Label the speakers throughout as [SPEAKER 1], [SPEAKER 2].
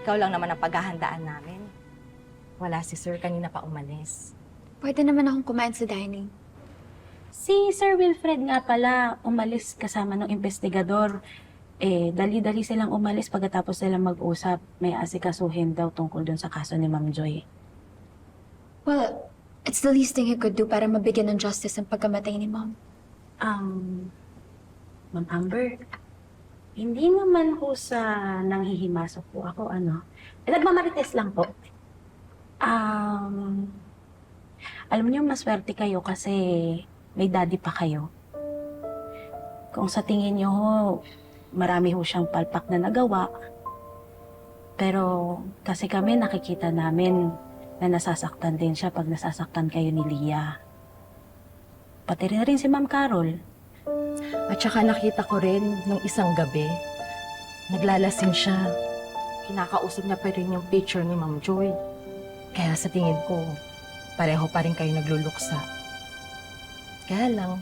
[SPEAKER 1] ikaw lang naman ang paghahandaan namin. Wala si Sir, kanina pa umalis.
[SPEAKER 2] Pwede naman akong kumain sa dining.
[SPEAKER 3] Si Sir Wilfred nga pala, umalis kasama ng investigador. Dali-dali silang umalis pagkatapos silang mag-usap. May asikasuhin daw tungkol dun sa kaso ni Ma'am Joy.
[SPEAKER 2] Well, it's the least thing he could do para mabigyan ng justice ang pagkamatay ni Mom.
[SPEAKER 3] Ma'am Amber, hindi naman po sa nanghihimasok po ako, nagmamarites lang po. Alam niyo, maswerte kayo kasi may daddy pa kayo. Kung sa tingin niyo ho, marami ho siyang palpak na nagawa. Pero kasi kami nakikita namin na nasasaktan din siya pag nasasaktan kayo ni Lia. Pati rin si Ma'am Carol.
[SPEAKER 1] At saka nakita ko rin nung isang gabi, naglalasing siya. Kinakausap niya pa rin yung picture ni Ma'am Joy. Kaya sa tingin ko, pareho pa rin kayo nagluluksa. Kaya lang,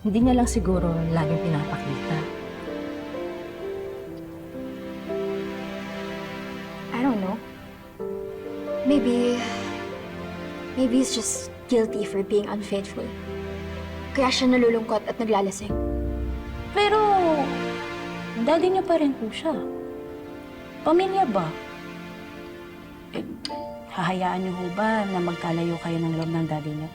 [SPEAKER 1] hindi niya lang siguro laging pinapakita.
[SPEAKER 2] I don't know. Maybe he's just guilty for being unfaithful. Kaya siya nalulungkot at naglalasing.
[SPEAKER 3] Pero, daddy niya pa rin po siya. Pamilya ba? Hahayaan niyo ho ba na magkalayo kayo ng loob ng daddy niyo?